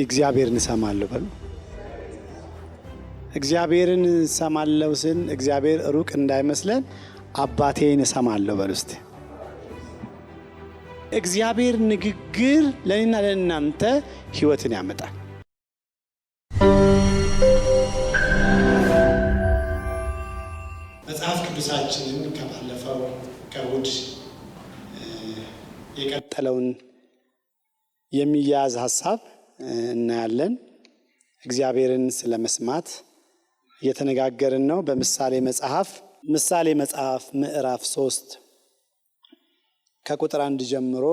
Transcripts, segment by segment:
እግዚአብሔርን እሰማለሁ በሉ። እግዚአብሔርን እሰማለሁ ስን እግዚአብሔር ሩቅ እንዳይመስለን አባቴን እሰማለሁ በሉ። እስቲ እግዚአብሔር ንግግር ለኔና ለእናንተ ሕይወትን ያመጣል። መጽሐፍ ቅዱሳችንን ከባለፈው ከእሑድ የቀጠለውን የሚያዝ ሐሳብ እናያለን። እግዚአብሔርን ስለመስማት እየተነጋገርን ነው። በምሳሌ መጽሐፍ ምዕራፍ 3 ከቁጥር 1 ጀምሮ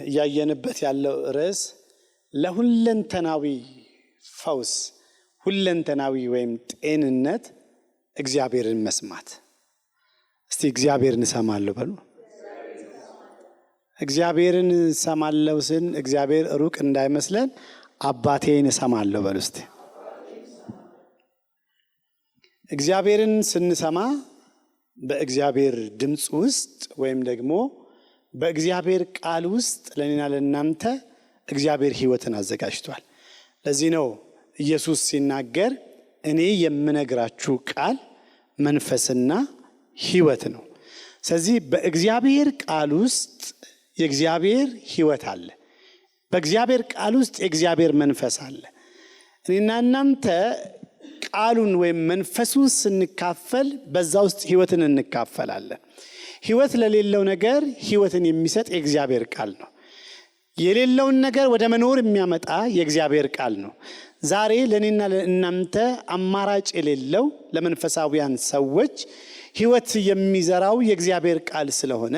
እያየንበት ያለው ርዕስ ለሁለንተናዊ ፈውስ፣ ሁለንተናዊ ወይም ጤንነት እግዚአብሔርን መስማት። እስቲ እግዚአብሔርን እሰማለሁ በሉ። እግዚአብሔርን እሰማለሁ ስን እግዚአብሔር ሩቅ እንዳይመስለን አባቴን እሰማለሁ በሉ። እስቲ እግዚአብሔርን ስንሰማ በእግዚአብሔር ድምፅ ውስጥ ወይም ደግሞ በእግዚአብሔር ቃል ውስጥ ለኔና ለእናንተ እግዚአብሔር ሕይወትን አዘጋጅቷል። ለዚህ ነው ኢየሱስ ሲናገር እኔ የምነግራችሁ ቃል መንፈስና ሕይወት ነው። ስለዚህ በእግዚአብሔር ቃል ውስጥ የእግዚአብሔር ሕይወት አለ። በእግዚአብሔር ቃል ውስጥ የእግዚአብሔር መንፈስ አለ። እኔና እናንተ ቃሉን ወይም መንፈሱን ስንካፈል በዛ ውስጥ ሕይወትን እንካፈላለን። ሕይወት ለሌለው ነገር ሕይወትን የሚሰጥ የእግዚአብሔር ቃል ነው። የሌለውን ነገር ወደ መኖር የሚያመጣ የእግዚአብሔር ቃል ነው። ዛሬ ለኔና ለእናንተ አማራጭ የሌለው ለመንፈሳዊያን ሰዎች ሕይወት የሚዘራው የእግዚአብሔር ቃል ስለሆነ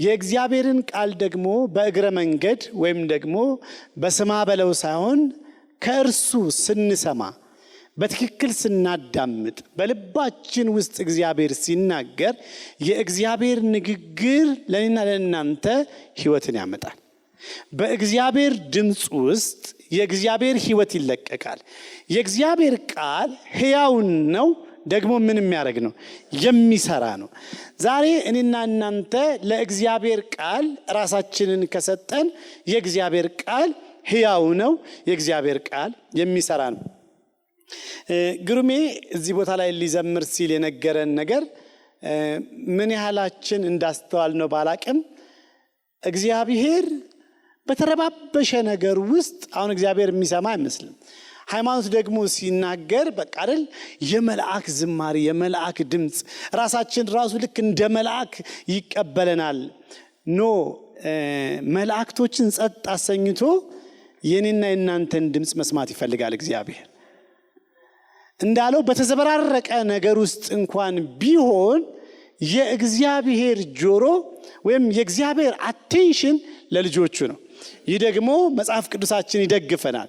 የእግዚአብሔርን ቃል ደግሞ በእግረ መንገድ ወይም ደግሞ በስማ በለው ሳይሆን ከእርሱ ስንሰማ በትክክል ስናዳምጥ በልባችን ውስጥ እግዚአብሔር ሲናገር የእግዚአብሔር ንግግር ለኔና ለእናንተ ሕይወትን ያመጣል። በእግዚአብሔር ድምፅ ውስጥ የእግዚአብሔር ሕይወት ይለቀቃል። የእግዚአብሔር ቃል ሕያው ነው፣ ደግሞ ምን የሚያደርግ ነው? የሚሰራ ነው። ዛሬ እኔና እናንተ ለእግዚአብሔር ቃል ራሳችንን ከሰጠን የእግዚአብሔር ቃል ሕያው ነው፣ የእግዚአብሔር ቃል የሚሰራ ነው። ግሩሜ እዚህ ቦታ ላይ ሊዘምር ሲል የነገረን ነገር ምን ያህላችን እንዳስተዋል ነው ባላቅም እግዚአብሔር በተረባበሸ ነገር ውስጥ አሁን እግዚአብሔር የሚሰማ አይመስልም። ሃይማኖት ደግሞ ሲናገር በቃ አይደል የመልአክ ዝማሬ፣ የመልአክ ድምፅ ራሳችን ራሱ ልክ እንደ መልአክ ይቀበለናል። መላእክቶችን ጸጥ አሰኝቶ የኔና የናንተን ድምፅ መስማት ይፈልጋል እግዚአብሔር። እንዳለው በተዘበራረቀ ነገር ውስጥ እንኳን ቢሆን የእግዚአብሔር ጆሮ ወይም የእግዚአብሔር አቴንሽን ለልጆቹ ነው። ይህ ደግሞ መጽሐፍ ቅዱሳችን ይደግፈናል።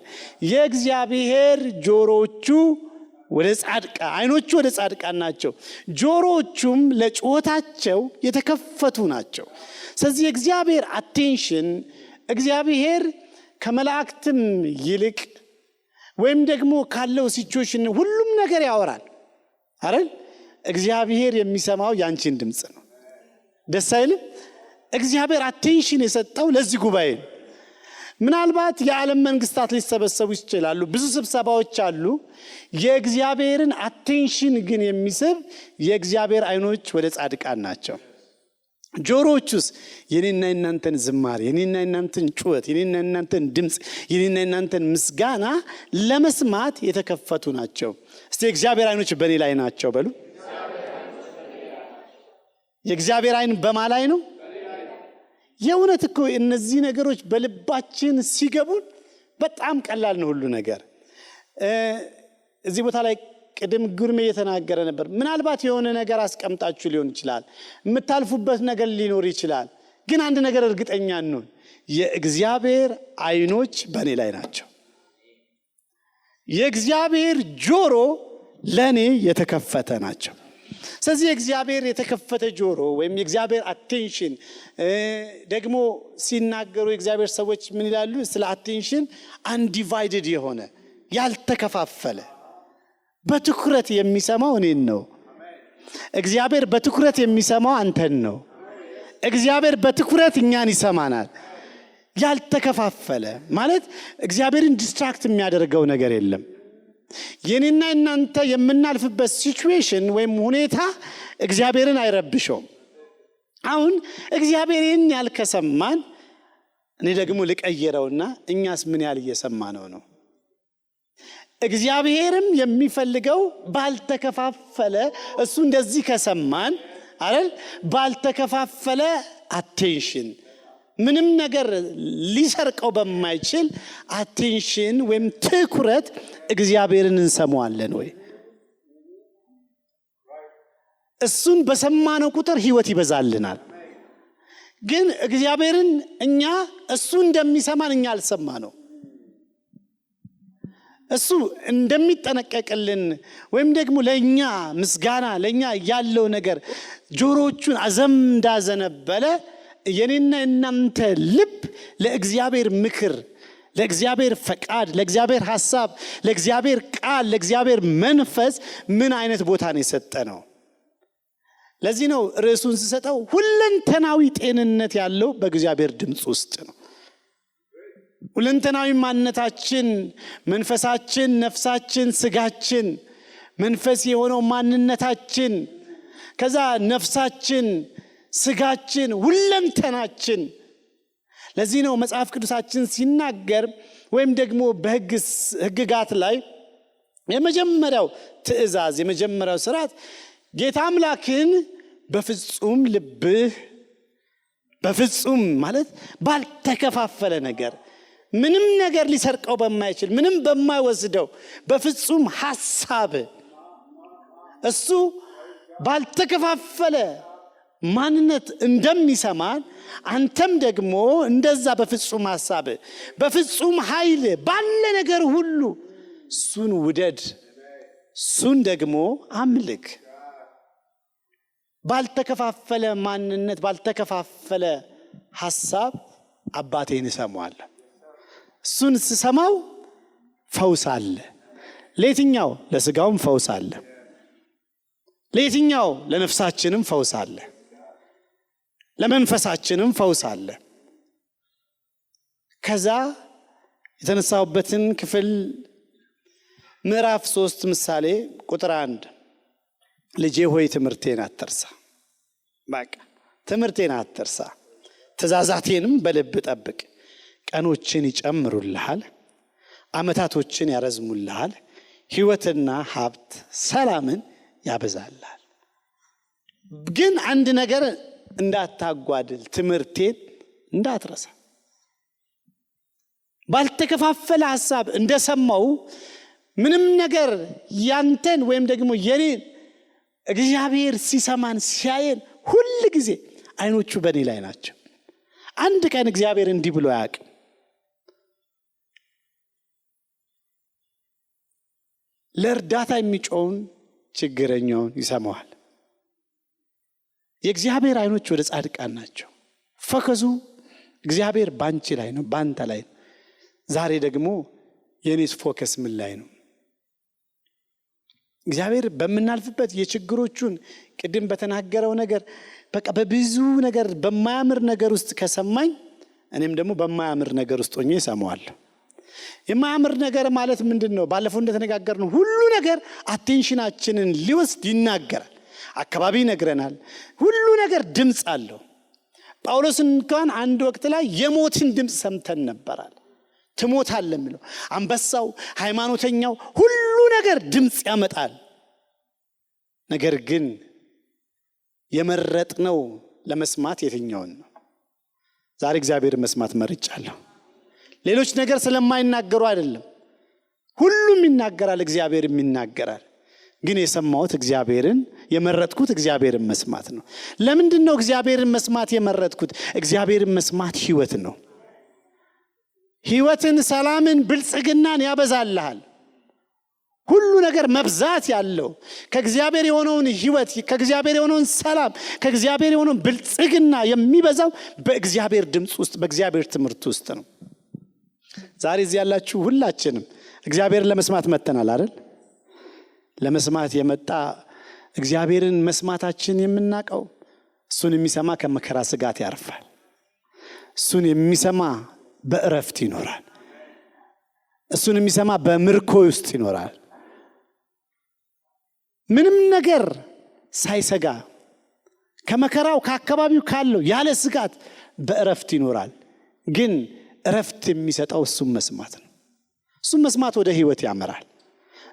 የእግዚአብሔር ጆሮቹ ወደ ጻድቃን፣ አይኖቹ ወደ ጻድቃን ናቸው፣ ጆሮቹም ለጩኸታቸው የተከፈቱ ናቸው። ስለዚህ የእግዚአብሔር አቴንሽን እግዚአብሔር ከመላእክትም ይልቅ ወይም ደግሞ ካለው ሲቹዌሽን ሁሉም ነገር ያወራል አይደል? እግዚአብሔር የሚሰማው ያንቺን ድምፅ ነው። ደስ አይልም? እግዚአብሔር አቴንሽን የሰጠው ለዚህ ጉባኤ ነው። ምናልባት የዓለም መንግስታት ሊሰበሰቡ ይችላሉ፣ ብዙ ስብሰባዎች አሉ። የእግዚአብሔርን አቴንሽን ግን የሚስብ የእግዚአብሔር አይኖች ወደ ጻድቃን ናቸው። ጆሮቹስ የኔና የናንተን ዝማሬ፣ የኔና የናንተን ጩኸት፣ የኔና የናንተን ድምፅ፣ የኔና የናንተን ምስጋና ለመስማት የተከፈቱ ናቸው። እስቲ የእግዚአብሔር አይኖች በኔ ላይ ናቸው በሉ። የእግዚአብሔር አይን በማ ላይ ነው? የእውነት እኮ እነዚህ ነገሮች በልባችን ሲገቡን በጣም ቀላል ነው ሁሉ ነገር። እዚህ ቦታ ላይ ቅድም ጉርሜ እየተናገረ ነበር። ምናልባት የሆነ ነገር አስቀምጣችሁ ሊሆን ይችላል፣ የምታልፉበት ነገር ሊኖር ይችላል። ግን አንድ ነገር እርግጠኛ ነን፣ የእግዚአብሔር አይኖች በእኔ ላይ ናቸው። የእግዚአብሔር ጆሮ ለእኔ የተከፈተ ናቸው። ስለዚህ የእግዚአብሔር የተከፈተ ጆሮ ወይም የእግዚአብሔር አቴንሽን ደግሞ ሲናገሩ የእግዚአብሔር ሰዎች ምን ይላሉ? ስለ አቴንሽን አንዲቫይድድ የሆነ ያልተከፋፈለ በትኩረት የሚሰማው እኔን ነው። እግዚአብሔር በትኩረት የሚሰማው አንተን ነው። እግዚአብሔር በትኩረት እኛን ይሰማናል። ያልተከፋፈለ ማለት እግዚአብሔርን ዲስትራክት የሚያደርገው ነገር የለም። የኔና እናንተ የምናልፍበት ሲቹዌሽን ወይም ሁኔታ እግዚአብሔርን አይረብሸውም። አሁን እግዚአብሔርን ያልከሰማን እኔ ደግሞ ልቀየረውና እኛስ ምን ያህል እየሰማነው ነው? እግዚአብሔርም የሚፈልገው ባልተከፋፈለ እሱ እንደዚህ ከሰማን አይደል? ባልተከፋፈለ አቴንሽን ምንም ነገር ሊሰርቀው በማይችል አቴንሽን ወይም ትኩረት እግዚአብሔርን እንሰማዋለን ወይ? እሱን በሰማነው ቁጥር ህይወት ይበዛልናል። ግን እግዚአብሔርን እኛ እሱ እንደሚሰማን እኛ አልሰማነው። እሱ እንደሚጠነቀቅልን ወይም ደግሞ ለኛ ምስጋና ለኛ ያለው ነገር ጆሮቹን አዘም እንዳዘነበለ የኔና እናንተ ልብ ለእግዚአብሔር ምክር፣ ለእግዚአብሔር ፈቃድ፣ ለእግዚአብሔር ሐሳብ፣ ለእግዚአብሔር ቃል፣ ለእግዚአብሔር መንፈስ ምን አይነት ቦታ ነው የሰጠነው? ለዚህ ነው ርዕሱን ሲሰጠው ሁለንተናዊ ጤንነት ያለው በእግዚአብሔር ድምጽ ውስጥ ነው። ሁለንተናዊ ማንነታችን፣ መንፈሳችን፣ ነፍሳችን፣ ስጋችን፣ መንፈስ የሆነው ማንነታችን፣ ከዛ ነፍሳችን፣ ስጋችን፣ ሁለንተናችን። ለዚህ ነው መጽሐፍ ቅዱሳችን ሲናገር ወይም ደግሞ በሕግጋት ላይ የመጀመሪያው ትእዛዝ የመጀመሪያው ሥርዓት ጌታ አምላክን በፍጹም ልብህ በፍጹም ማለት ባልተከፋፈለ ነገር ምንም ነገር ሊሰርቀው በማይችል ምንም በማይወስደው በፍጹም ሐሳብ እሱ ባልተከፋፈለ ማንነት እንደሚሰማን አንተም ደግሞ እንደዛ በፍጹም ሐሳብ በፍጹም ኃይል ባለ ነገር ሁሉ እሱን ውደድ፣ እሱን ደግሞ አምልክ። ባልተከፋፈለ ማንነት ባልተከፋፈለ ሐሳብ አባቴን እሰማዋለሁ። እሱን ስሰማው ፈውስ አለ። ለየትኛው? ለስጋውም ፈውስ አለ። ለየትኛው? ለነፍሳችንም ፈውስ አለ። ለመንፈሳችንም ፈውስ አለ። ከዛ የተነሳውበትን ክፍል ምዕራፍ 3 ምሳሌ ቁጥር 1 ልጄ ሆይ ትምህርቴን አትርሳ። በቃ ትምህርቴን አትርሳ፣ ትእዛዛቴንም በልብ ጠብቅ። ቀኖችን ይጨምሩልሃል፣ ዓመታቶችን ያረዝሙልሃል፣ ሕይወትና ሀብት ሰላምን ያበዛልሃል። ግን አንድ ነገር እንዳታጓድል፣ ትምህርቴን እንዳትረሳ። ባልተከፋፈለ ሐሳብ እንደሰማው ምንም ነገር ያንተን ወይም ደግሞ የኔን እግዚአብሔር ሲሰማን ሲያየን ሁል ጊዜ አይኖቹ በኔ ላይ ናቸው። አንድ ቀን እግዚአብሔር እንዲህ ብሎ አያውቅም። ለእርዳታ የሚጮውን ችግረኛውን ይሰማዋል። የእግዚአብሔር አይኖች ወደ ጻድቃን ናቸው። ፈከሱ እግዚአብሔር ባንቺ ላይ ነው፣ ባንተ ላይ ነው። ዛሬ ደግሞ የኔስ ፎከስ ምን ላይ ነው? እግዚአብሔር በመናልፍበት የችግሮቹን ቅድም በተናገረው ነገር በቃ በብዙ ነገር በማያምር ነገር ውስጥ ከሰማኝ እኔም ደግሞ በማያምር ነገር ውስጥ ሆኜ እሰማዋለሁ። የማያምር ነገር ማለት ምንድነው? ባለፈው እንደተነጋገርነው ሁሉ ነገር አቴንሽናችንን ሊወስድ ይናገራል። አካባቢ ይነግረናል። ሁሉ ነገር ድምጽ አለው። ጳውሎስን እንኳን አንድ ወቅት ላይ የሞትን ድምጽ ሰምተን ነበራል። ትሞታለህ የሚለው አንበሳው፣ ሃይማኖተኛው ሁሉ ነገር ድምጽ ያመጣል። ነገር ግን የመረጥነው ለመስማት የትኛውን ነው? ዛሬ እግዚአብሔር መስማት መርጫለሁ። ሌሎች ነገር ስለማይናገሩ አይደለም፣ ሁሉም ይናገራል፣ እግዚአብሔርም ይናገራል። ግን የሰማሁት እግዚአብሔርን የመረጥኩት እግዚአብሔርን መስማት ነው። ለምንድን ነው እግዚአብሔርን መስማት የመረጥኩት? እግዚአብሔርን መስማት ህይወት ነው። ህይወትን፣ ሰላምን፣ ብልጽግናን ያበዛልሃል። ሁሉ ነገር መብዛት ያለው ከእግዚአብሔር የሆነውን ህይወት፣ ከእግዚአብሔር የሆነውን ሰላም፣ ከእግዚአብሔር የሆነውን ብልጽግና የሚበዛው በእግዚአብሔር ድምጽ ውስጥ፣ በእግዚአብሔር ትምህርት ውስጥ ነው። ዛሬ እዚህ ያላችሁ ሁላችንም እግዚአብሔርን ለመስማት መጥተናል አይደል? ለመስማት የመጣ እግዚአብሔርን መስማታችን የምናቀው እሱን የሚሰማ ከመከራ ስጋት ያርፋል። እሱን የሚሰማ በእረፍት ይኖራል። እሱን የሚሰማ በምርኮ ውስጥ ይኖራል። ምንም ነገር ሳይሰጋ ከመከራው ከአካባቢው ካለው ያለ ስጋት በእረፍት ይኖራል። ግን እረፍት የሚሰጠው እሱን መስማት ነው። እሱን መስማት ወደ ህይወት ያመራል።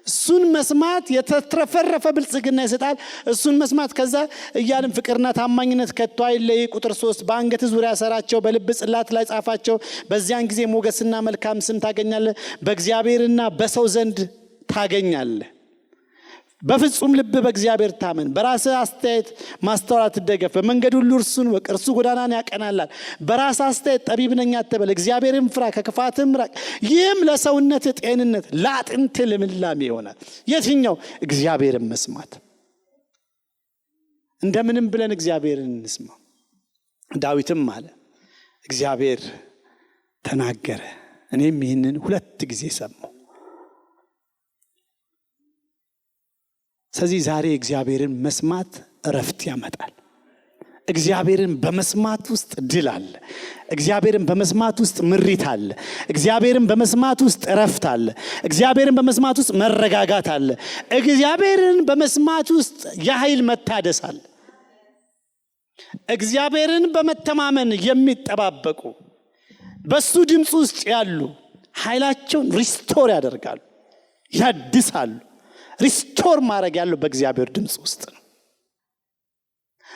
እሱን መስማት የተትረፈረፈ ብልጽግና ይሰጣል። እሱን መስማት ከዛ እያልን ፍቅርና ታማኝነት ከቶ አይለይ። ቁጥር 3 በአንገት ዙሪያ ሰራቸው፣ በልብ ጽላት ላይ ጻፋቸው። በዚያን ጊዜ ሞገስና መልካም ስም ታገኛለህ፣ በእግዚአብሔርና በሰው ዘንድ ታገኛለህ። በፍጹም ልብ በእግዚአብሔር ታመን፣ በራስህ አስተያየት ማስተዋል ትደገፍ። በመንገድ ሁሉ እርሱን ወቅ፣ እርሱ ጎዳናን ያቀናላል። በራስህ አስተያየት ጠቢብ ነኝ አትበል፣ እግዚአብሔርን ፍራ፣ ከክፋትም ራቅ። ይህም ለሰውነት ጤንነት ለአጥንት ልምላሜ ይሆናል። የትኛው? እግዚአብሔርን መስማት። እንደምንም ብለን እግዚአብሔርን እንስማ። ዳዊትም አለ እግዚአብሔር ተናገረ፣ እኔም ይህንን 2 ጊዜ ሰማሁ። ስለዚህ ዛሬ እግዚአብሔርን መስማት እረፍት ያመጣል። እግዚአብሔርን በመስማት ውስጥ ድል አለ። እግዚአብሔርን በመስማት ውስጥ ምሪት አለ። እግዚአብሔርን በመስማት ውስጥ እረፍት አለ። እግዚአብሔርን በመስማት ውስጥ መረጋጋት አለ። እግዚአብሔርን በመስማት ውስጥ የኃይል መታደስ አለ። እግዚአብሔርን በመተማመን የሚጠባበቁ በሱ ድምፅ ውስጥ ያሉ ኃይላቸውን ሪስቶር ያደርጋሉ፣ ያድሳሉ። ሪስቶር ማድረግ ያለው በእግዚአብሔር ድምፅ ውስጥ ነው።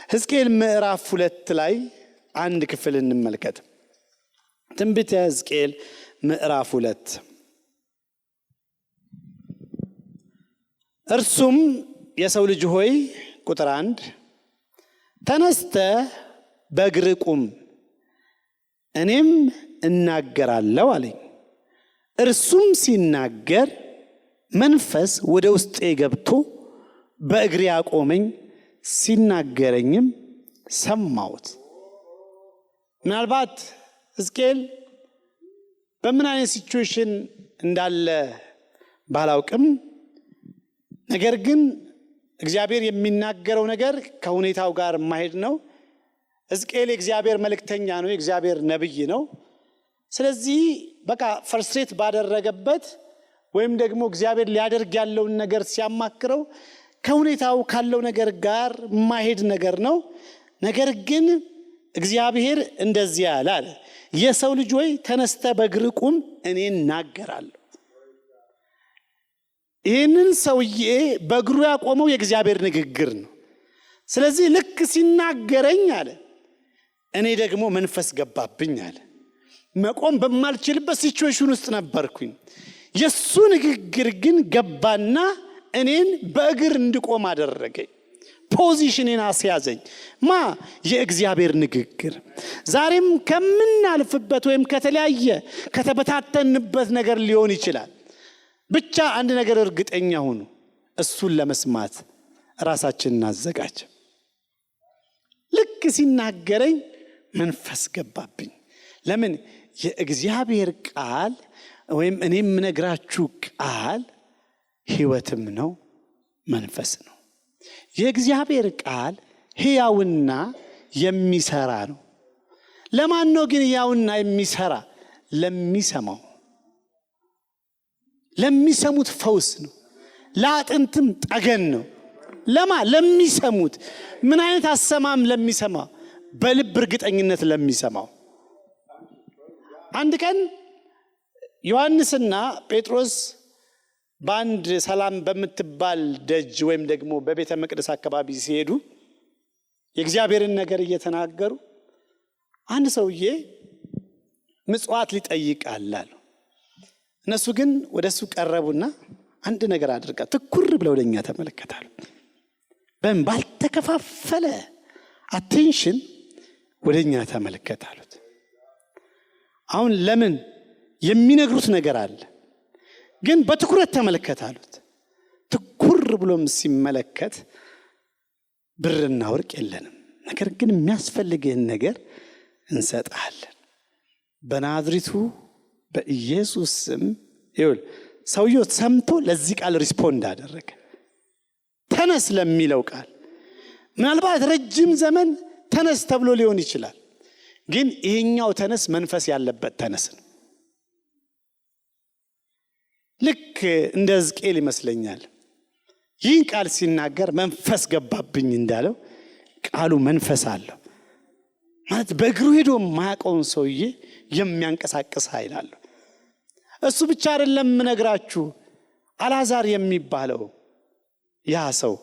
ሕዝቅኤል ምዕራፍ 2 ላይ አንድ ክፍል እንመልከት። ትንቢተ ሕዝቅኤል ምዕራፍ 2 እርሱም የሰው ልጅ ሆይ ቁጥር 1 ተነስተ በእግር ቁም፣ እኔም እናገራለሁ አለኝ። እርሱም ሲናገር መንፈስ ወደ ውስጤ ገብቶ በእግሬ አቆመኝ፣ ሲናገረኝም ሰማሁት። ምናልባት ሕዝቅኤል በምን አይነት ሲቹዌሽን እንዳለ ባላውቅም፣ ነገር ግን እግዚአብሔር የሚናገረው ነገር ከሁኔታው ጋር ማሄድ ነው። ሕዝቅኤል የእግዚአብሔር መልእክተኛ ነው፣ የእግዚአብሔር ነብይ ነው። ስለዚህ በቃ ፍርስትሬት ባደረገበት ወይም ደግሞ እግዚአብሔር ሊያደርግ ያለውን ነገር ሲያማክረው ከሁኔታው ካለው ነገር ጋር ማሄድ ነገር ነው። ነገር ግን እግዚአብሔር እንደዚህ ያለ የሰው ልጅ ሆይ ተነስተ በእግር ቁም፣ እኔ እናገራለሁ። ይህንን ሰውዬ በእግሩ ያቆመው የእግዚአብሔር ንግግር ነው። ስለዚህ ልክ ሲናገረኝ አለ እኔ ደግሞ መንፈስ ገባብኝ አለ። መቆም በማልችልበት ሲቹዌሽን ውስጥ ነበርኩኝ። የሱ ንግግር ግን ገባና እኔን በእግር እንድቆም አደረገኝ። ፖዚሽኔን አስያዘኝ። የእግዚአብሔር ንግግር ዛሬም ከምናልፍበት ወይም ከተለያየ ከተበታተንበት ነገር ሊሆን ይችላል። ብቻ አንድ ነገር እርግጠኛ ሁኑ፣ እሱን ለመስማት ራሳችንን እናዘጋጅ። ልክ ሲናገረኝ መንፈስ ገባብኝ። ለምን? የእግዚአብሔር ቃል ወይም እኔ የምነግራችሁ ቃል ሕይወትም ነው መንፈስ ነው። የእግዚአብሔር ቃል ሕያውና የሚሰራ ነው። ለማን ነው ግን ሕያውና የሚሰራ? ለሚሰማው፣ ለሚሰሙት ፈውስ ነው። ለአጥንትም ጠገን ነው። ለሚሰሙት። ምን አይነት አሰማም? ለሚሰማ፣ በልብ እርግጠኝነት ለሚሰማው። አንድ ቀን ዮሐንስና ጴጥሮስ በአንድ ሰላም በምትባል ደጅ ወይም ደግሞ በቤተ መቅደስ አካባቢ ሲሄዱ የእግዚአብሔርን ነገር እየተናገሩ አንድ ሰውዬ ምጽዋት ሊጠይቃል አሉ። እነሱ ግን ወደሱ ቀረቡና አንድ ነገር አድርጋ ትኩር ብለው ወደኛ ተመለከታሉ። ባልተከፋፈለ አቴንሽን ወደኛ ተመለከታሉት። አሁን ለምን የሚነግሩት ነገር አለ፣ ግን በትኩረት ተመለከታሉት። ትኩር ብሎም ሲመለከት ብርና ወርቅ የለንም፣ ነገር ግን የሚያስፈልግህን ነገር እንሰጣለን በናዝሬቱ በኢየሱስ ስም። ይሁን። ሰውየው ሰምቶ ለዚህ ቃል ሪስፖንድ አደረገ። ተነስ ለሚለው ቃል ምናልባት ረጅም ዘመን ተነስ ተብሎ ሊሆን ይችላል፣ ግን ይሄኛው ተነስ መንፈስ ያለበት ተነስ ነው። ልክ እንደ ሕዝቅኤል ይመስለኛል ይህን ቃል ሲናገር መንፈስ ገባብኝ እንዳለው ቃሉ መንፈስ አለው ማለት በእግሩ ሄዶ ማያውቀውን ሰውዬ የሚያንቀሳቅስ ኃይል አለው። እሱ ብቻ አይደለም ምነግራችሁ፣ አልዓዛር የሚባለው ያ ሰው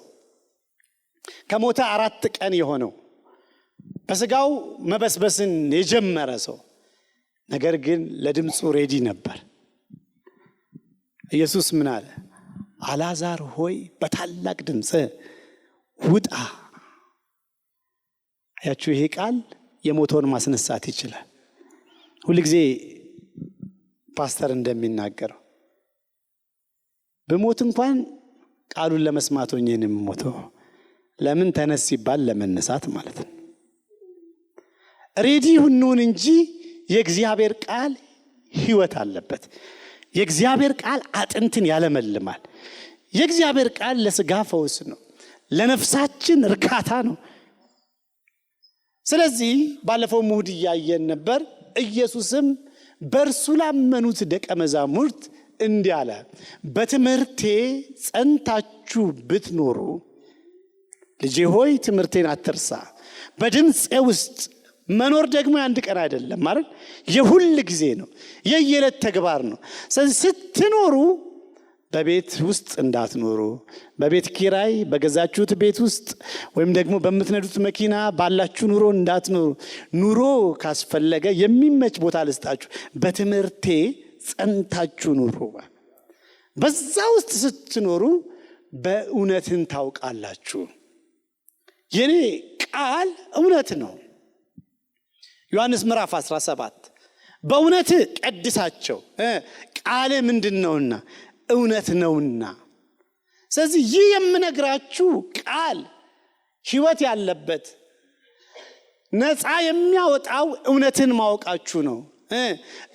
ከሞተ 4 ቀን የሆነው በስጋው መበስበስን የጀመረ ሰው ነገር ግን ለድምፁ ሬዲ ነበር። ኢየሱስ ምን አለ? አልዓዛር ሆይ በታላቅ ድምፅ ውጣ። አያችሁ፣ ይሄ ቃል የሞተውን ማስነሳት ይችላል። ሁሉ ጊዜ ፓስተር እንደሚናገረው በሞት እንኳን ቃሉን ለመስማት ሆኜ ነው የምሞተው። ለምን ተነስ ሲባል ለመነሳት ማለት ነው። ሬዲ ሁኑን እንጂ የእግዚአብሔር ቃል ሕይወት አለበት። የእግዚአብሔር ቃል አጥንትን ያለመልማል። የእግዚአብሔር ቃል ለስጋ ፈውስ ነው፣ ለነፍሳችን እርካታ ነው። ስለዚህ ባለፈው እሁድ እያየን ነበር። ኢየሱስም በእርሱ ላመኑት ደቀ መዛሙርት እንዲህ አለ፣ በትምህርቴ ጸንታችሁ ብትኖሩ፣ ልጄ ሆይ ትምህርቴን አትርሳ። በድምፄ ውስጥ መኖር ደግሞ የአንድ ቀን አይደለም ማለት የሁል ጊዜ ነው፣ የየዕለት ተግባር ነው። ስለዚህ ስትኖሩ በቤት ውስጥ እንዳትኖሩ፣ በቤት ኪራይ በገዛችሁት ቤት ውስጥ ወይም ደግሞ በምትነዱት መኪና ባላችሁ ኑሮ እንዳትኖሩ። ኑሮ ካስፈለገ የሚመች ቦታ ልስጣችሁ፣ በትምህርቴ ጸንታችሁ ኑሩ። በዛ ውስጥ ስትኖሩ በእውነትን ታውቃላችሁ። የኔ ቃል እውነት ነው። ዮሐንስ ምዕራፍ 17 በእውነት ቀድሳቸው ቃል ምንድነውና እውነት ነውና። ስለዚህ ይህ የምነግራችሁ ቃል ሕይወት ያለበት ነፃ የሚያወጣው እውነትን ማወቃችሁ ነው።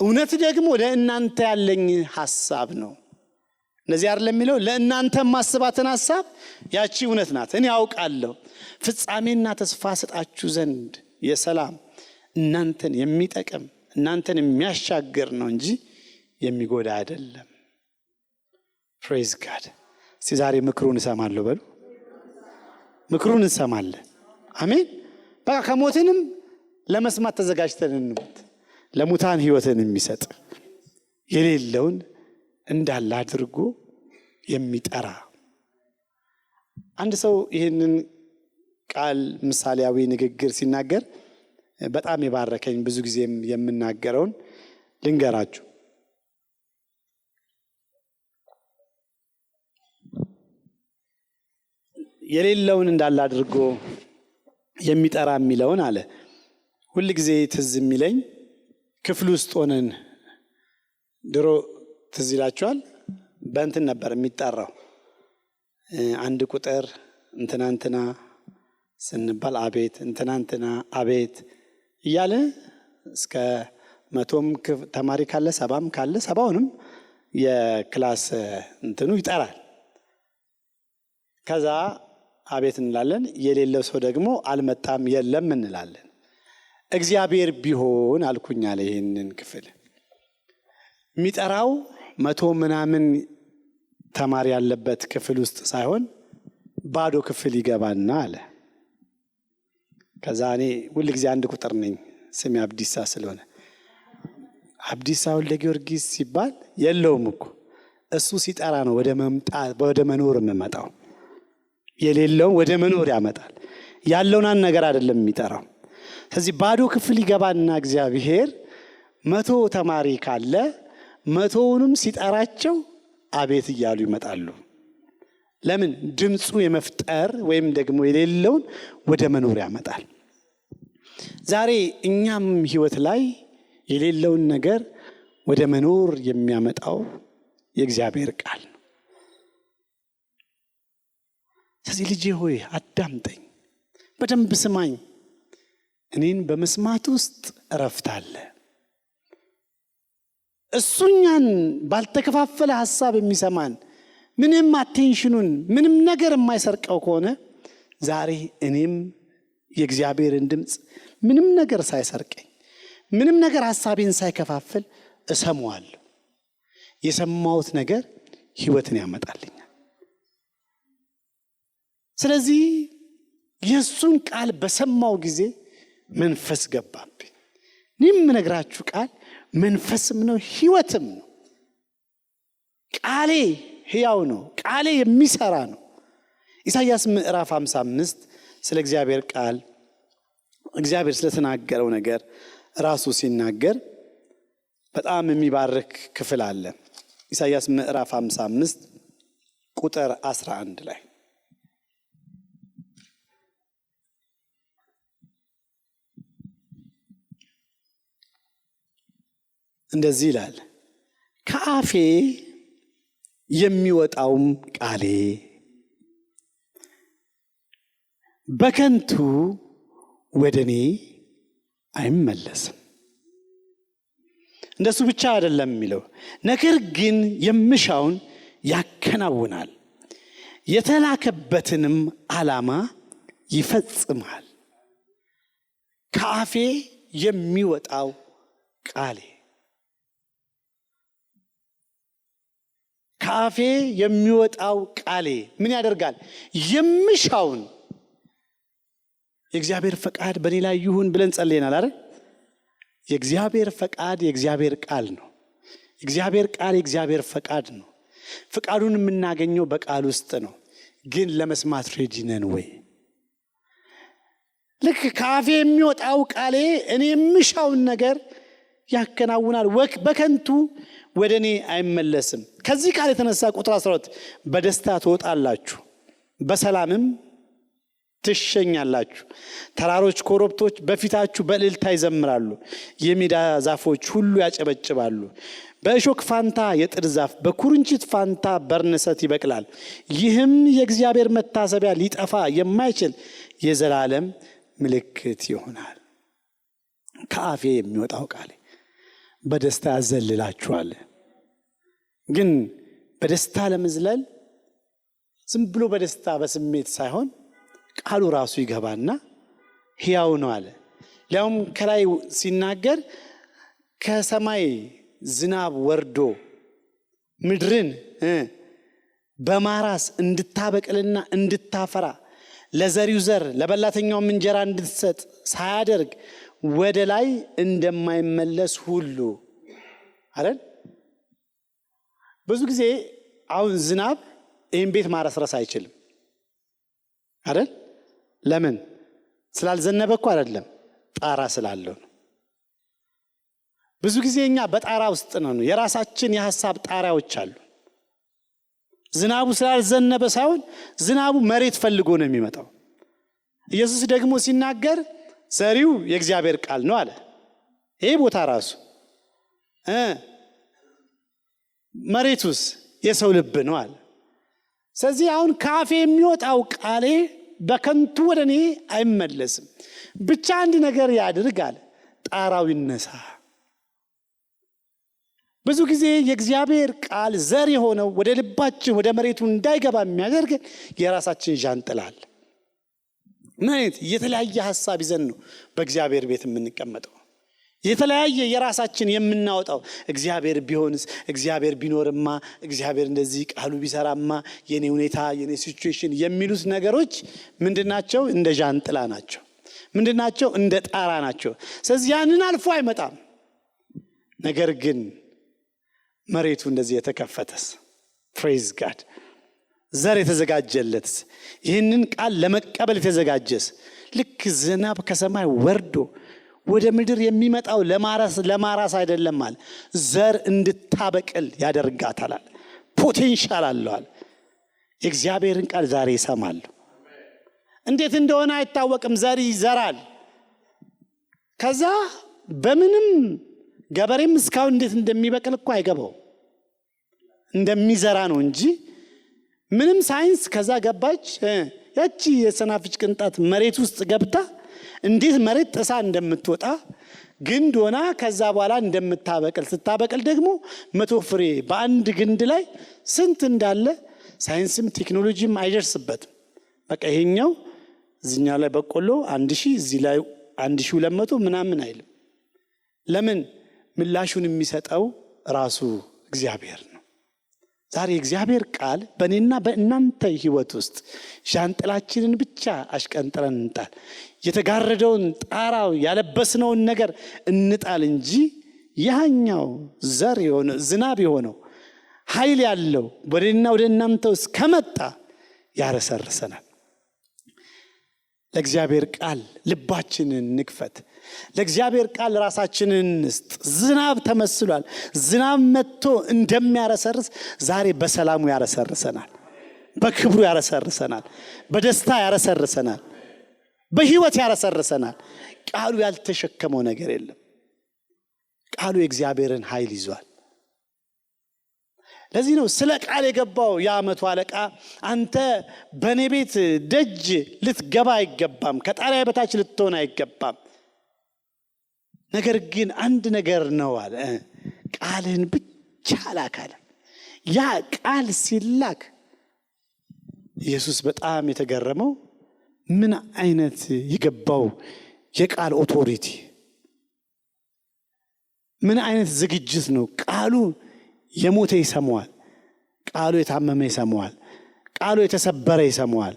እውነት ደግሞ ለእናንተ ያለኝ ሐሳብ ነው። እንደዚህ አይደለም የሚለው ለእናንተ ማስባትን ሐሳብ ያቺ እውነት ናት። እኔ ያውቃለሁ ፍጻሜና ተስፋ ሰጣችሁ ዘንድ የሰላም እናንተን የሚጠቅም እናንተን የሚያሻግር ነው እንጂ የሚጎዳ አይደለም። ፕሬዝ ጋድ። ዛሬ ምክሩን እሰማለሁ በሉ። ምክሩን እንሰማለን። አሜን። በቃ ከሞትንም ለመስማት ተዘጋጅተን እንሞት። ለሙታን ሕይወትን የሚሰጥ የሌለውን እንዳለ አድርጎ የሚጠራ አንድ ሰው ይህንን ቃል ምሳሌያዊ ንግግር ሲናገር በጣም የባረከኝ ብዙ ጊዜም የምናገረውን ልንገራችሁ። የሌለውን እንዳለ አድርጎ የሚጠራ የሚለውን አለ። ሁል ጊዜ ትዝ የሚለኝ ክፍል ውስጥ ሆነን ድሮ ትዝ ይላችኋል፣ በእንትን ነበር የሚጠራው። አንድ ቁጥር እንትናንትና ስንባል አቤት፣ እንትናንትና አቤት እያለ እስከ 100ም ተማሪ ካለ 70ም ካለ 70ውንም የክላስ እንትኑ ይጠራል። ከዛ አቤት እንላለን። የሌለው ሰው ደግሞ አልመጣም የለም እንላለን። እግዚአብሔር ቢሆን አልኩኝ አለ ይህንን ክፍል የሚጠራው 100 ምናምን ተማሪ ያለበት ክፍል ውስጥ ሳይሆን ባዶ ክፍል ይገባና አለ። ከዛ እኔ ሁል ጊዜ አንድ ቁጥር ነኝ፣ ስሜ አብዲሳ ስለሆነ አብዲሳ ወልደ ጊዮርጊስ ሲባል የለውም እኮ እሱ ሲጠራ ነው ወደ መኖር የምመጣው። የሌለው ወደ መኖር ያመጣል። ያለውን ነገር አይደለም የሚጠራው። ስለዚህ ባዶ ክፍል ይገባና እግዚአብሔር 100 ተማሪ ካለ 100ውንም ሲጠራቸው አቤት እያሉ ይመጣሉ። ለምን? ድምፁ የመፍጠር ወይም ደግሞ የሌለውን ወደ መኖር ያመጣል። ዛሬ እኛም ሕይወት ላይ የሌለውን ነገር ወደ መኖር የሚያመጣው የእግዚአብሔር ቃል ነው። ስለዚህ ልጄ ሆይ አዳምጠኝ፣ በደንብ ስማኝ። እኔን በመስማት ውስጥ እረፍት አለ። እሱኛን ባልተከፋፈለ ሐሳብ የሚሰማን ምንም አቴንሽኑን ምንም ነገር የማይሰርቀው ከሆነ ዛሬ እኔም የእግዚአብሔርን ድምፅ ምንም ነገር ሳይሰርቀኝ ምንም ነገር ሐሳቤን ሳይከፋፍል እሰማዋለሁ። የሰማሁት ነገር ሕይወትን ያመጣልኛል። ስለዚህ የሱን ቃል በሰማው ጊዜ መንፈስ ገባብኝ። እኔም የምነግራችሁ ቃል መንፈስም ነው ሕይወትም ነው። ቃሌ ሕያው ነው። ቃሌ የሚሰራ ነው። ኢሳይያስ ምዕራፍ 55 ስለ እግዚአብሔር ቃል እግዚአብሔር ስለተናገረው ነገር ራሱ ሲናገር በጣም የሚባርክ ክፍል አለ። ኢሳይያስ ምዕራፍ 55 ቁጥር 11 ላይ እንደዚህ ይላል፣ ከአፌ የሚወጣውም ቃሌ በከንቱ ወደኔ አይመለስም። እንደሱ ብቻ አይደለም የሚለው፣ ነገር ግን የምሻውን ያከናውናል፣ የተላከበትንም ዓላማ ይፈጽማል። ከአፌ የሚወጣው ቃሌ ከአፌ የሚወጣው ቃሌ ምን ያደርጋል? የምሻውን የእግዚአብሔር ፈቃድ በእኔ ላይ ይሁን ብለን ጸልየናል አይደል? የእግዚአብሔር ፈቃድ የእግዚአብሔር ቃል ነው። የእግዚአብሔር ቃል የእግዚአብሔር ፈቃድ ነው። ፈቃዱን የምናገኘው በቃል ውስጥ ነው። ግን ለመስማት ሬዲ ነን ወይ? ልክ ከአፌ የሚወጣው ቃሌ እኔ የምሻውን ነገር ያከናውናል፣ በከንቱ ወደ እኔ አይመለስም። ከዚህ ቃል የተነሳ ቁጥር 12 በደስታ ትወጣላችሁ፣ በሰላምም ትሸኛላችሁ። ተራሮች፣ ኮረብቶች በፊታችሁ በእልልታ ይዘምራሉ፣ የሜዳ ዛፎች ሁሉ ያጨበጭባሉ። በእሾክ ፋንታ የጥድ ዛፍ፣ በኩርንችት ፋንታ በርነሰት ይበቅላል። ይህም የእግዚአብሔር መታሰቢያ ሊጠፋ የማይችል የዘላለም ምልክት ይሆናል። ከአፌ የሚወጣው ቃሌ በደስታ ያዘልላችኋል። ግን በደስታ ለመዝለል ዝም ብሎ በደስታ በስሜት ሳይሆን ቃሉ ራሱ ይገባና ሕያው ነው አለ። ሊያውም ከላይ ሲናገር ከሰማይ ዝናብ ወርዶ ምድርን በማራስ እንድታበቅልና እንድታፈራ ለዘሪው ዘር ለበላተኛውም እንጀራ እንድትሰጥ ሳያደርግ ወደ ላይ እንደማይመለስ ሁሉ አይደል? ብዙ ጊዜ አሁን ዝናብ ይህን ቤት ማረስረስ አይችልም አይደል? ለምን? ስላልዘነበ እኮ አይደለም፣ ጣራ ስላለው ነው። ብዙ ጊዜ እኛ በጣራ ውስጥ ነው፣ የራሳችን የሐሳብ ጣሪያዎች አሉ። ዝናቡ ስላልዘነበ ሳይሆን ዝናቡ መሬት ፈልጎ ነው የሚመጣው። ኢየሱስ ደግሞ ሲናገር ዘሪው የእግዚአብሔር ቃል ነው አለ። ይሄ ቦታ ራሱ መሬቱስ የሰው ልብ ነው አለ። ስለዚህ አሁን ከአፌ የሚወጣው ቃሌ በከንቱ ወደ እኔ አይመለስም፣ ብቻ አንድ ነገር ያድርግ አለ፣ ጣራው ይነሳ። ብዙ ጊዜ የእግዚአብሔር ቃል ዘር የሆነው ወደ ልባችን ወደ መሬቱ እንዳይገባ የሚያደርግ የራሳችን ዣንጥላል። ምን አይነት የተለያየ ሐሳብ ይዘን ነው በእግዚአብሔር ቤት የምንቀመጠው? የተለያየ የራሳችን የምናወጣው። እግዚአብሔር ቢሆንስ፣ እግዚአብሔር ቢኖርማ፣ እግዚአብሔር እንደዚህ ቃሉ ቢሰራማ፣ የኔ ሁኔታ የኔ ሲቹዌሽን የሚሉት ነገሮች ምንድናቸው? እንደ ዣንጥላ ናቸው። ምንድናቸው? እንደ ጣራ ናቸው። ስለዚህ ያንን አልፎ አይመጣም። ነገር ግን መሬቱ እንደዚህ የተከፈተስ፣ ፕሬዝ ጋድ፣ ዘር የተዘጋጀለት ይህንን ቃል ለመቀበል የተዘጋጀስ፣ ልክ ዝናብ ከሰማይ ወርዶ ወደ ምድር የሚመጣው ለማራስ አይደለም ማለት ዘር እንድታበቅል ያደርጋታል። ፖቴንሻል አለዋል። የእግዚአብሔርን ቃል ዛሬ ይሰማሉ። እንዴት እንደሆነ አይታወቅም። ዘር ይዘራል። ከዛ በምንም ገበሬም እስካሁን እንዴት እንደሚበቅል እኮ አይገባው፣ እንደሚዘራ ነው እንጂ ምንም ሳይንስ። ከዛ ገባች ያቺ የሰናፍጭ ቅንጣት መሬት ውስጥ ገብታ እንዴት መሬት ጥሳ እንደምትወጣ ግንድ ሆና ከዛ በኋላ እንደምታበቅል፣ ስታበቅል ደግሞ 100 ፍሬ በአንድ ግንድ ላይ ስንት እንዳለ ሳይንስም ቴክኖሎጂም አይደርስበትም። በቃ ይሄኛው እዚህኛው ላይ በቆሎ 1000 እዚህ ላይ 1200 ምናምን አይልም። ለምን? ምላሹን የሚሰጠው ራሱ እግዚአብሔር ነው። ዛሬ እግዚአብሔር ቃል በእኔና በእናንተ ህይወት ውስጥ ዣንጥላችንን ብቻ አሽቀንጥረን እንጣል፣ የተጋረደውን ጣራው ያለበስነውን ነገር እንጣል እንጂ ያኛው ዘር የሆነ ዝናብ የሆነው ኃይል ያለው ወደና ወደ እናንተ ውስጥ ከመጣ ያረሰርሰናል። ለእግዚአብሔር ቃል ልባችንን ንክፈት። ለእግዚአብሔር ቃል ራሳችንን እንስጥ። ዝናብ ተመስሏል። ዝናብ መጥቶ እንደሚያረሰርስ ዛሬ በሰላሙ ያረሰርሰናል፣ በክብሩ ያረሰርሰናል፣ በደስታ ያረሰርሰናል፣ በህይወት ያረሰርሰናል። ቃሉ ያልተሸከመው ነገር የለም። ቃሉ የእግዚአብሔርን ኃይል ይዟል። ለዚህ ነው ስለ ቃል የገባው የዓመቱ አለቃ አንተ በኔ ቤት ደጅ ልትገባ አይገባም፣ ከጣሪያ በታች ልትሆን አይገባም፣ ነገር ግን አንድ ነገር ነው አለ፣ ቃልህን ብቻ ላክ አለ። ያ ቃል ሲላክ ኢየሱስ በጣም የተገረመው ምን አይነት የገባው የቃል ኦቶሪቲ፣ ምን አይነት ዝግጅት ነው። ቃሉ የሞተ ይሰማዋል፣ ቃሉ የታመመ ይሰማዋል፣ ቃሉ የተሰበረ ይሰማዋል።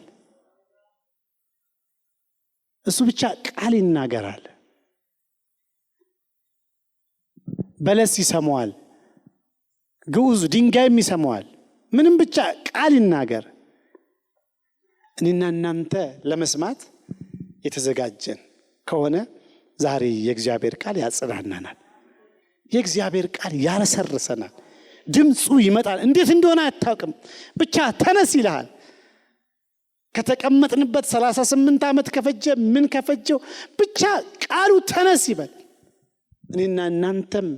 እሱ ብቻ ቃል ይናገራል። በለስ ይሰማዋል፣ ግዑዝ ድንጋይም ይሰማዋል። ምንም ብቻ ቃል ይናገር። እኔና እናንተ ለመስማት የተዘጋጀን ከሆነ ዛሬ የእግዚአብሔር ቃል ያጽናናናል፣ የእግዚአብሔር ቃል ያረሰርሰናል። ድምፁ ይመጣል። እንዴት እንደሆነ አታውቅም፣ ብቻ ተነስ ይልሃል። ከተቀመጥንበት 38 ዓመት ከፈጀ ምን ከፈጀው ብቻ ቃሉ ተነስ ይበል። እኔና እናንተም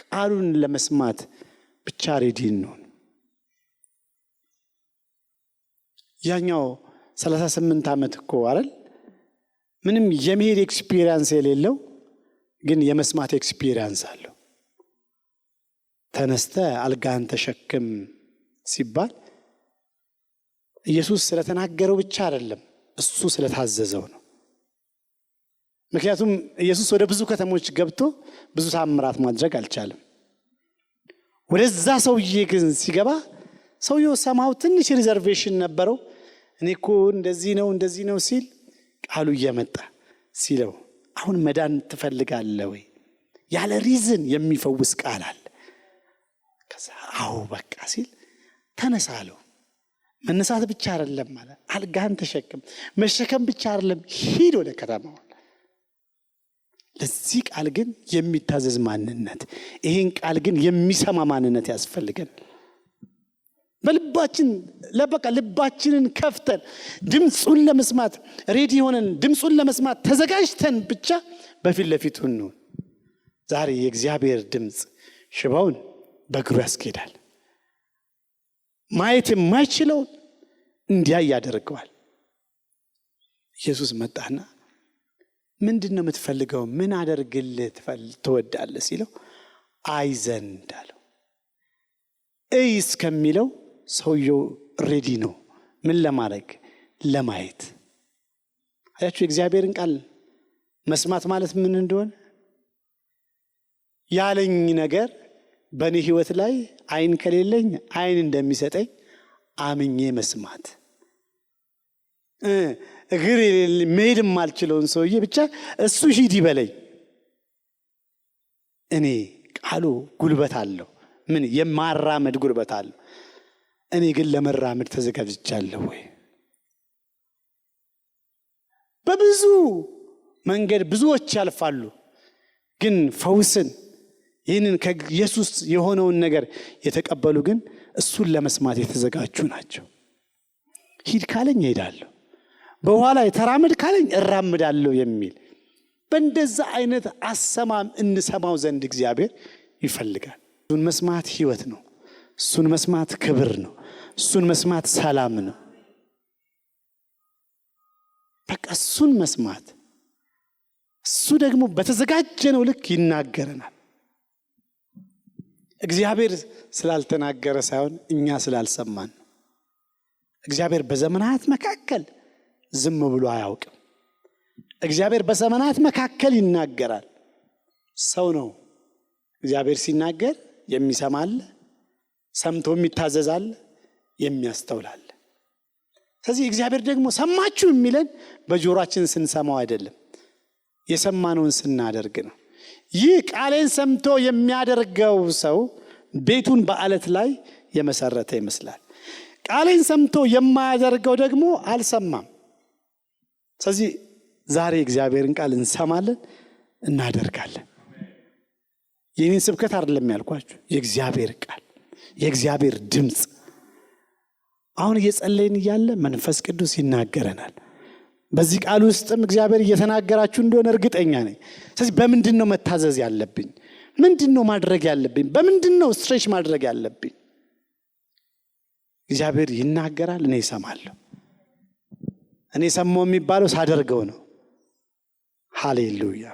ቃሉን ለመስማት ብቻ ሬዲ እንሆን። ያኛው 38 ዓመት እኮ አይደል ምንም የመሄድ ኤክስፒሪየንስ የሌለው ግን የመስማት ኤክስፒሪየንስ አለው። ተነስተ አልጋን ተሸክም ሲባል ኢየሱስ ስለተናገረው ብቻ አይደለም፣ እሱ ስለታዘዘው ነው። ምክንያቱም ኢየሱስ ወደ ብዙ ከተሞች ገብቶ ብዙ ታምራት ማድረግ አልቻለም። ወደዛ ሰውዬ ግን ሲገባ ሰውየው ሰማው ትንሽ ሪዘርቬሽን ነበረው። እኔኮ እንደዚህ ነው ሲል ቃሉ እየመጣ ሲለው አሁን መዳን ትፈልጋለህ ወይ ያለ ሪዝን የሚፈውስ ቃል አለ። ከዛ አዎ በቃ ሲል ተነሳለው። መነሳት ብቻ አይደለም ማለት አልጋን ተሸክም፣ መሸከም ብቻ አይደለም፣ ሂድ ወደ ከተማው። ለዚህ ቃል ግን የሚታዘዝ ማንነት፣ ይሄን ቃል ግን የሚሰማ ማንነት ያስፈልገን። በልባችን ለበቃ ልባችንን ከፍተን ድምጹን ለመስማት ሬዲ ሆነን ድምጹን ለመስማት ተዘጋጅተን ብቻ በፊት ለፊቱ ነው። ዛሬ የእግዚአብሔር ድምጽ ሽባውን በእግሩ ያስኬዳል፣ ማየት የማይችለው እንዲያይ ያደርገዋል። ኢየሱስ መጣና ምንድነው የምትፈልገው? ምን አደርግልህ ትወዳለህ ሲለው አይ ዘንድ አለው። እይ እስከሚለው ሰውየው ሬዲ ነው። ምን ለማድረግ? ለማየት። አያችሁ የእግዚአብሔርን ቃል መስማት ማለት ምን እንደሆነ። ያለኝ ነገር በእኔ ህይወት ላይ አይን ከሌለኝ አይን እንደሚሰጠኝ አምኜ መስማት። እግር መሄድ የማልችለውን ሰውዬ ብቻ እሱ ሂድ ይበለኝ። እኔ ቃሉ ጉልበት አለው፣ ምን የማራመድ ጉልበት አለው። እኔ ግን ለመራመድ ተዘጋጅቻለሁ ወይ? በብዙ መንገድ ብዙዎች ያልፋሉ፣ ግን ፈውስን ይህንን ከኢየሱስ የሆነውን ነገር የተቀበሉ ግን እሱን ለመስማት የተዘጋጁ ናቸው። ሂድ ካለኝ እሄዳለሁ፣ በኋላ ተራመድ ካለኝ እራመዳለሁ የሚል በእንደዛ አይነት አሰማም እንሰማው ዘንድ እግዚአብሔር ይፈልጋል። እሱን መስማት ህይወት ነው። እሱን መስማት ክብር ነው። እሱን መስማት ሰላም ነው። በቃ እሱን መስማት፣ እሱ ደግሞ በተዘጋጀነው ልክ ይናገረናል። እግዚአብሔር ስላልተናገረ ሳይሆን እኛ ስላልሰማን ነው። እግዚአብሔር በዘመናት መካከል ዝም ብሎ አያውቅም። እግዚአብሔር በዘመናት መካከል ይናገራል። ሰው ነው እግዚአብሔር ሲናገር የሚሰማ አለ፣ ሰምቶም ይታዘዛል፣ የሚያስተውላል። ስለዚህ እግዚአብሔር ደግሞ ሰማችሁ የሚለን በጆሮአችን ስንሰማው አይደለም፣ የሰማነውን ስናደርግ ነው። ይህ ቃሌን ሰምቶ የሚያደርገው ሰው ቤቱን በአለት ላይ የመሰረተ ይመስላል። ቃሌን ሰምቶ የማያደርገው ደግሞ አልሰማም። ስለዚህ ዛሬ እግዚአብሔርን ቃል እንሰማለን፣ እናደርጋለን። የኔን ስብከት አይደለም ያልኳችሁ፣ የእግዚአብሔር ቃል፣ የእግዚአብሔር ድምፅ። አሁን እየጸለይን እያለ መንፈስ ቅዱስ ይናገረናል። በዚህ ቃል ውስጥም እግዚአብሔር እየተናገራችሁ እንደሆነ እርግጠኛ ነኝ። ስለዚህ በምንድን ነው መታዘዝ ያለብኝ? ምንድን ነው ማድረግ ያለብኝ? በምንድን ነው ስትሬች ማድረግ ያለብኝ? እግዚአብሔር ይናገራል፣ እኔ እሰማለሁ። እኔ ሰማሁ የሚባለው ሳደርገው ነው። ሃሌሉያ።